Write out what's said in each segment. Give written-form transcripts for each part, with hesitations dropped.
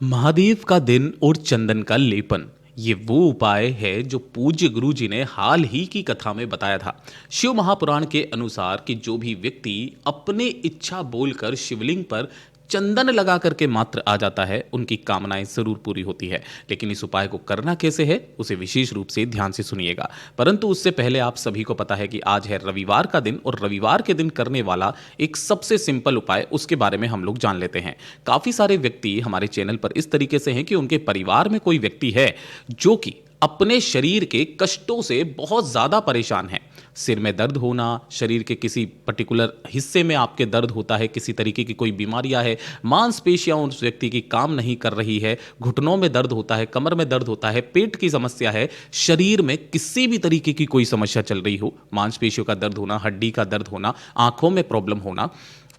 महादेव का दिन और चंदन का लेपन ये वो उपाय है जो पूज्य गुरु जी ने हाल ही की कथा में बताया था। शिव महापुराण के अनुसार कि जो भी व्यक्ति अपने इच्छा बोलकर शिवलिंग पर चंदन लगा करके मात्र आ जाता है उनकी कामनाएं जरूर पूरी होती है। लेकिन इस उपाय को करना कैसे है उसे विशेष रूप से ध्यान से सुनिएगा। परंतु उससे पहले आप सभी को पता है कि आज है रविवार का दिन और रविवार के दिन करने वाला एक सबसे सिंपल उपाय उसके बारे में हम लोग जान लेते हैं। काफी सारे व्यक्ति हमारे चैनल पर इस तरीके से हैं कि उनके परिवार में कोई व्यक्ति है जो कि अपने शरीर के कष्टों से बहुत ज्यादा परेशान है। सिर में दर्द होना, शरीर के किसी पर्टिकुलर हिस्से में आपके दर्द होता है, किसी तरीके की कोई बीमारियां है, मांसपेशियां उस व्यक्ति की काम नहीं कर रही है, घुटनों में दर्द होता है, कमर में दर्द होता है, पेट की समस्या है, शरीर में किसी भी तरीके की कोई समस्या चल रही हो, मांसपेशियों का दर्द होना, हड्डी का दर्द होना, आंखों में प्रॉब्लम होना,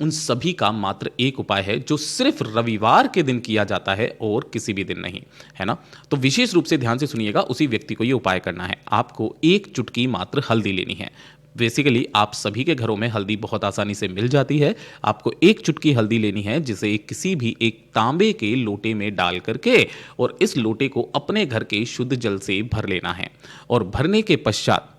उन सभी का मात्र एक उपाय है जो सिर्फ रविवार के दिन किया जाता है और किसी भी दिन नहीं, है ना। तो विशेष रूप से ध्यान से सुनिएगा, उसी व्यक्ति को ये उपाय करना है। आपको एक चुटकी मात्र हल्दी लेनी है। बेसिकली आप सभी के घरों में हल्दी बहुत आसानी से मिल जाती है। आपको एक चुटकी हल्दी लेनी है जिसे किसी भी एक तांबे के लोटे में डाल करके और इस लोटे को अपने घर के शुद्ध जल से भर लेना है। और भरने के पश्चात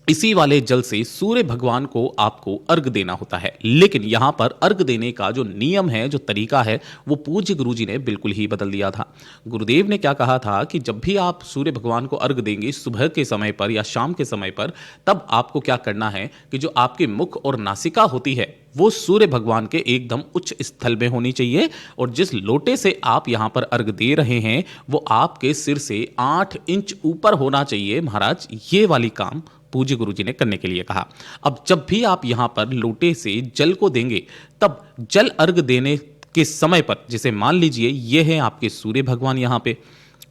इसी वाले जल से सूर्य भगवान को आपको अर्घ देना होता है। लेकिन यहां पर अर्घ देने का जो नियम है, जो तरीका है, वो पूज्य गुरुजी ने बिल्कुल ही बदल दिया था। गुरुदेव ने क्या कहा था कि जब भी आप सूर्य भगवान को अर्घ देंगे सुबह के समय पर या शाम के समय पर, तब आपको क्या करना है कि जो आपके मुख और नासिका होती है वो सूर्य भगवान के एकदम उच्च स्थल में होनी चाहिए। और जिस लोटे से आप यहां पर अर्घ दे रहे हैं वो आपके सिर से 8 इंच ऊपर होना चाहिए। महाराज, ये वाली काम पूज्य गुरुजी ने करने के लिए कहा। अब जब भी आप यहां पर लोटे से जल को देंगे, तब जल अर्घ देने के समय पर, जैसे मान लीजिए ये है आपके सूर्य भगवान यहां पे,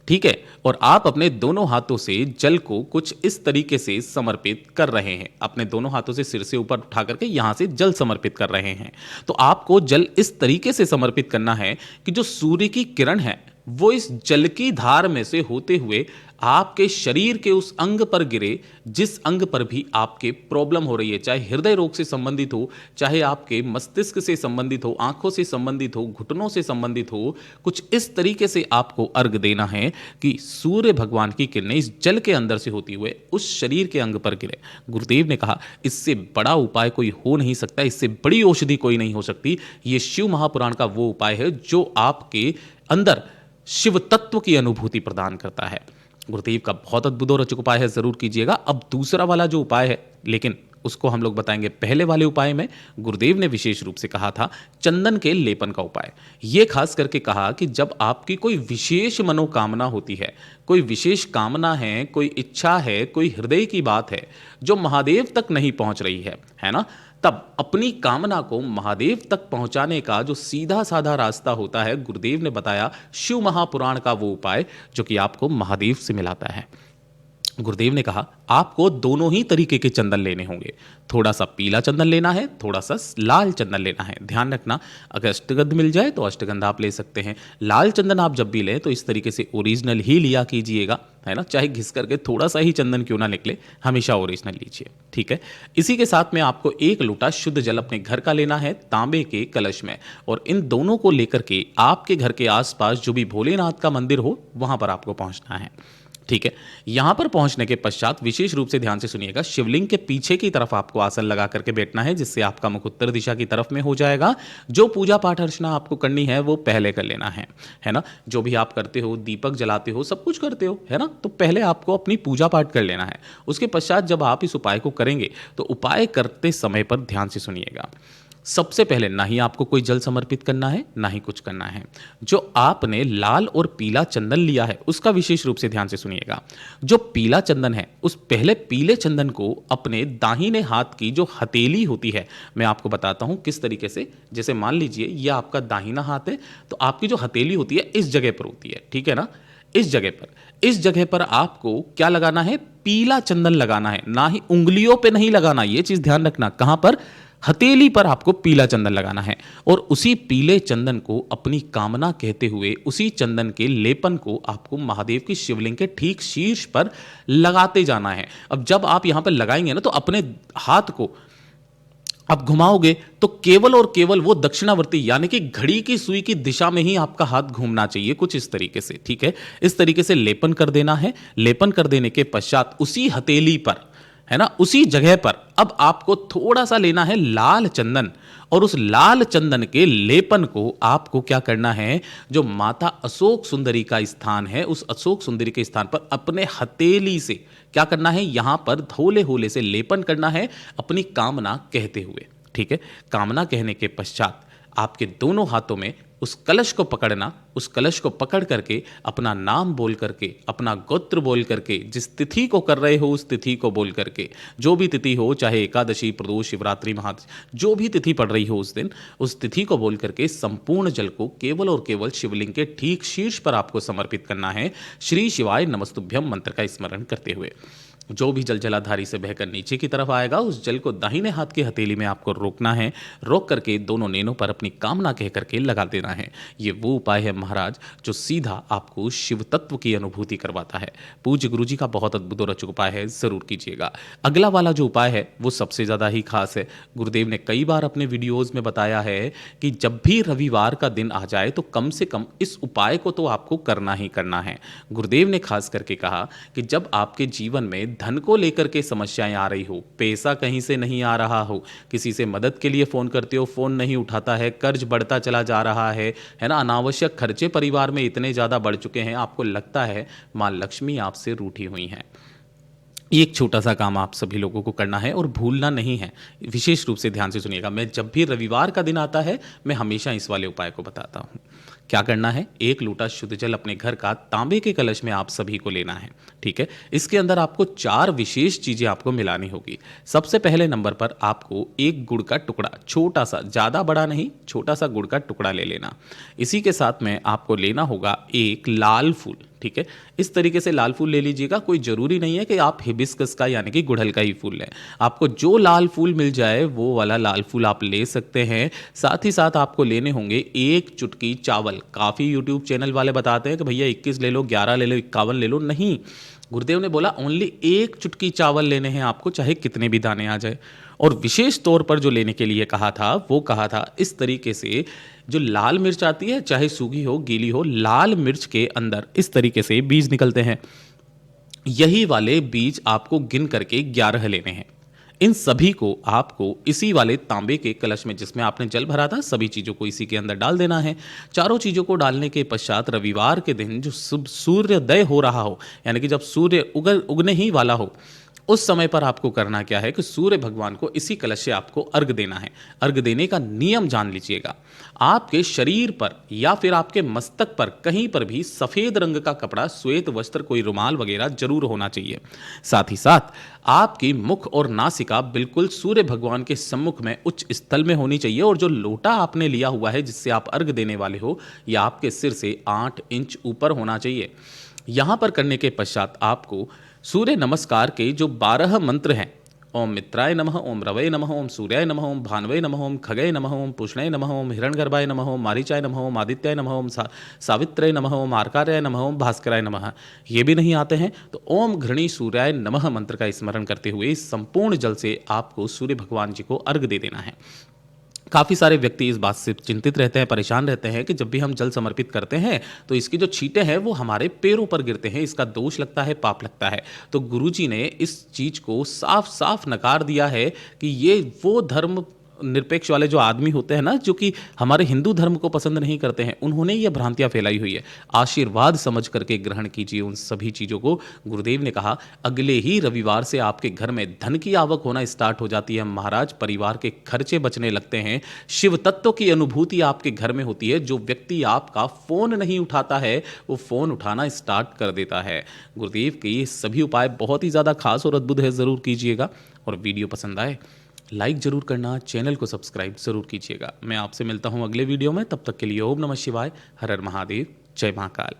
ठीक है, और आप अपने दोनों हाथों से जल को कुछ इस तरीके से समर्पित कर रहे हैं। अपने दोनों हाथों से सिर से ऊपर उठा करके यहां से जल समर्पित कर रहे हैं। तो आपको जल इस तरीके से समर्पित करना है कि जो सूर्य की किरण है वो इस जल की धार में से होते हुए आपके शरीर के उस अंग पर गिरे जिस अंग पर भी आपके प्रॉब्लम हो रही है, चाहे हृदय रोग से संबंधित हो, चाहे आपके मस्तिष्क से संबंधित हो, आंखों से संबंधित हो, घुटनों से संबंधित हो। कुछ इस तरीके से आपको अर्घ देना है कि सूर्य भगवान की किरणें इस जल के अंदर से होती हुए उस शरीर के अंग पर गिरे। गुरुदेव ने कहा इससे बड़ा उपाय कोई हो नहीं सकता, इससे बड़ी औषधि कोई नहीं हो सकती। ये शिव महापुराण का वो उपाय है जो आपके अंदर शिव तत्व की अनुभूति प्रदान करता है। गुरुदेव का बहुत अद्भुत और अचूक उपाय है, जरूर कीजिएगा। अब दूसरा वाला जो उपाय है, लेकिन उसको हम लोग बताएंगे। पहले वाले उपाय में गुरुदेव ने विशेष रूप से कहा था चंदन के लेपन का उपाय। ये खास करके कहा कि जब आपकी कोई विशेष मनोकामना होती है, कोई विशेष कामना है, कोई इच्छा है, कोई हृदय की बात है जो महादेव तक नहीं पहुंच रही है ना, तब अपनी कामना को महादेव तक पहुंचाने का जो सीधा साधा रास्ता होता है, गुरुदेव ने बताया शिव महापुराण का वो उपाय जो कि आपको महादेव से मिलाता है। गुरुदेव ने कहा आपको दोनों ही तरीके के चंदन लेने होंगे। थोड़ा सा पीला चंदन लेना है, थोड़ा सा लाल चंदन लेना है। ध्यान रखना, अगर अष्टगंध मिल जाए तो अष्टगंध आप ले सकते हैं। लाल चंदन आप जब भी लें तो इस तरीके से ओरिजिनल ही लिया कीजिएगा, है ना। चाहे घिस करके थोड़ा सा ही चंदन क्यों ना निकले, हमेशा ओरिजिनल लीजिए, ठीक है। इसी के साथ में आपको एक लोटा शुद्ध जल अपने घर का लेना है, तांबे के कलश में। और इन दोनों को लेकर के आपके घर के आसपास जो भी भोलेनाथ का मंदिर हो वहां पर आपको पहुंचना है, ठीक है। यहां पर पहुंचने के पश्चात विशेष रूप से ध्यान से सुनिएगा, शिवलिंग के पीछे की तरफ आपको आसन लगा करके बैठना है, जिससे आपका मुख उत्तर दिशा की तरफ में हो जाएगा। जो पूजा पाठ अर्चना आपको करनी है वो पहले कर लेना है ना। जो भी आप करते हो, दीपक जलाते हो, सब कुछ करते हो, है ना, तो पहले आपको अपनी पूजा पाठ कर लेना है। उसके पश्चात जब आप इस उपाय को करेंगे तो उपाय करते समय पर ध्यान से सुनिएगा। सबसे पहले ना ही आपको कोई जल समर्पित करना है, ना ही कुछ करना है। जो आपने लाल और पीला चंदन लिया है उसका विशेष रूप से ध्यान से सुनिएगा। जो पीला चंदन है उस पहले पीले चंदन को अपने दाहिने हाथ की जो हथेली होती है, मैं आपको बताता हूं किस तरीके से। जैसे मान लीजिए ये आपका दाहिना हाथ है, तो आपकी जो हथेली होती है इस जगह पर होती है, ठीक है ना। इस जगह पर आपको क्या लगाना है, पीला चंदन लगाना है, ना ही उंगलियों पे नहीं लगाना। ये चीज ध्यान रखना, कहां पर, हथेली पर आपको पीला चंदन लगाना है। और उसी पीले चंदन को अपनी कामना कहते हुए उसी चंदन के लेपन को आपको महादेव की शिवलिंग के ठीक शीर्ष पर लगाते जाना है। अब जब आप यहां पर लगाएंगे ना तो अपने हाथ को आप घुमाओगे तो केवल और केवल वो दक्षिणावर्ती यानी कि घड़ी की सुई की दिशा में ही आपका हाथ घूमना चाहिए, कुछ इस तरीके से, ठीक है। इस तरीके से लेपन कर देना है। लेपन कर देने के पश्चात उसी हथेली पर, है ना, उसी जगह पर अब आपको थोड़ा सा लेना है लाल चंदन, और उस लाल चंदन के लेपन को आपको क्या करना है, जो माता अशोक सुंदरी का स्थान है उस अशोक सुंदरी के स्थान पर अपने हथेली से क्या करना है, यहां पर धोले होले से लेपन करना है अपनी कामना कहते हुए, ठीक है। कामना कहने के पश्चात आपके दोनों हाथों में उस कलश को पकड़ना, उस कलश को पकड़ करके अपना नाम बोल करके, अपना गोत्र बोल करके, जिस तिथि को कर रहे हो उस तिथि को बोल करके, जो भी तिथि हो, चाहे एकादशी, प्रदोष, शिवरात्रि, जो भी तिथि पड़ रही हो उस दिन, उस तिथि को बोल करके संपूर्ण जल को केवल और केवल शिवलिंग के ठीक शीर्ष पर आपको समर्पित करना है, श्री शिवाय नमस्तुभ्यम मंत्र का स्मरण करते हुए। जो भी जल जलाधारी से बहकर नीचे की तरफ आएगा उस जल को दाहिने हाथ की हथेली में आपको रोकना है। रोक करके दोनों नेनों पर अपनी कामना कह करके लगा देना है। ये वो उपाय है महाराज जो सीधा आपको शिव तत्व की अनुभूति करवाता है। पूज्य गुरु जी का बहुत अद्भुत और अचूक उपाय है, जरूर कीजिएगा। अगला वाला जो उपाय है वो सबसे ज़्यादा ही खास है। गुरुदेव ने कई बार अपने वीडियोज़ में बताया है कि जब भी रविवार का दिन आ जाए तो कम से कम इस उपाय को तो आपको करना ही करना है। गुरुदेव ने खास करके कहा कि जब आपके जीवन में धन को लेकर के समस्याएं आ रही हो, पैसा कहीं से नहीं आ रहा हो, किसी से मदद के लिए फोन करते हो फोन नहीं उठाता है, कर्ज बढ़ता चला जा रहा है ना, अनावश्यक खर्चे परिवार में इतने ज्यादा बढ़ चुके हैं, आपको लगता है मां लक्ष्मी आपसे रूठी हुई हैं, एक छोटा सा काम आप सभी लोगों को करना है और भूलना नहीं है। विशेष रूप से ध्यान से सुनिएगा, मैं जब भी रविवार का दिन आता है मैं हमेशा इस वाले उपाय को बताता हूँ। क्या करना है, एक लोटा शुद्ध जल अपने घर का तांबे के कलश में आप सभी को लेना है, ठीक है। इसके अंदर आपको 4 विशेष चीजें आपको मिलानी होगी। सबसे पहले नंबर पर आपको एक गुड़ का टुकड़ा, छोटा सा, ज्यादा बड़ा नहीं, छोटा सा गुड़ का टुकड़ा ले लेना। इसी के साथ में आपको लेना होगा एक लाल फूल, ठीक है। इस तरीके से लाल फूल ले लीजिएगा, कोई जरूरी नहीं है कि आप हिबिस्कस का यानी कि गुड़हल का ही फूल लें, आपको जो लाल फूल मिल जाए वो वाला लाल फूल आप ले सकते हैं। साथ ही साथ आपको लेने होंगे एक चुटकी चावल। काफ़ी यूट्यूब चैनल वाले बताते हैं कि भैया 21 ले लो, 11 ले लो, 51 ले लो, नहीं, गुरुदेव ने बोला ओनली एक चुटकी चावल लेने हैं आपको, चाहे कितने भी दाने आ जाए। और विशेष तौर पर जो लेने के लिए कहा था वो कहा था इस तरीके से, जो लाल मिर्च आती है चाहे सूखी हो गीली हो, लाल मिर्च के अंदर इस तरीके से बीज निकलते हैं, यही वाले बीज आपको गिन करके 11 लेने हैं। इन सभी को आपको इसी वाले तांबे के कलश में जिसमें आपने जल भरा था, सभी चीज़ों को इसी के अंदर डाल देना है। चारों चीज़ों को डालने के पश्चात रविवार के दिन जो सूर्योदय हो रहा हो, यानी कि जब सूर्य उगने ही वाला हो, उस समय पर आपको करना क्या है कि सूर्य भगवान को इसी कलश से आपको अर्घ देना है। अर्घ देने का नियम जान लीजिएगा, आपके शरीर पर या फिर आपके मस्तक पर कहीं पर भी सफेद रंग का कपड़ा, श्वेत वस्त्र, कोई रुमाल वगैरह जरूर होना चाहिए। साथ ही साथ आपकी मुख और नासिका बिल्कुल सूर्य भगवान के सम्मुख में उच्च स्थल में होनी चाहिए, और जो लोटा आपने लिया हुआ है जिससे आप अर्घ देने वाले हो, यह आपके सिर से 8 इंच ऊपर होना चाहिए। यहां पर करने के पश्चात आपको सूर्य नमस्कार के जो 12 मंत्र हैं, ओम मित्राय नमः, ओम रवये नमः, ओम सूर्याय नमः, ओम भानवे नमः, ओम खगये नमः, ओम पुष्णये नमः, ओम हिरण्यगर्भाय नमः, ओम मारीचाय नमः, ओम आदित्याय नमः, ओम सावित्र्य नमः, ओम आर्कार्याय नमः, ओम भास्कराय नमः, ये भी नहीं आते हैं तो ओम घृणी सूर्याय नमः मंत्र का स्मरण करते हुए इस संपूर्ण जल से आपको सूर्य भगवान जी को अर्घ दे देना है। काफ़ी सारे व्यक्ति इस बात से चिंतित रहते हैं, परेशान रहते हैं कि जब भी हम जल समर्पित करते हैं तो इसकी जो छींटे हैं वो हमारे पैरों पर गिरते हैं, इसका दोष लगता है, पाप लगता है। तो गुरुजी ने इस चीज़ को साफ साफ नकार दिया है कि ये वो धर्म निरपेक्ष वाले जो आदमी होते हैं ना, जो कि हमारे हिंदू धर्म को पसंद नहीं करते हैं, उन्होंने ये भ्रांतियां फैलाई हुई है। आशीर्वाद समझ करके ग्रहण कीजिए उन सभी चीज़ों को। गुरुदेव ने कहा अगले ही रविवार से आपके घर में धन की आवक होना स्टार्ट हो जाती है महाराज, परिवार के खर्चे बचने लगते हैं, शिव तत्व की अनुभूति आपके घर में होती है। जो व्यक्ति आपका फोन नहीं उठाता है वो फोन उठाना स्टार्ट कर देता है। गुरुदेव के ये सभी उपाय बहुत ही ज़्यादा खास और अद्भुत है, ज़रूर कीजिएगा। और वीडियो पसंद आए लाइक जरूर करना, चैनल को सब्सक्राइब जरूर कीजिएगा। मैं आपसे मिलता हूं अगले वीडियो में, तब तक के लिए ओम नमः शिवाय, हर हर महादेव, जय महाकाल।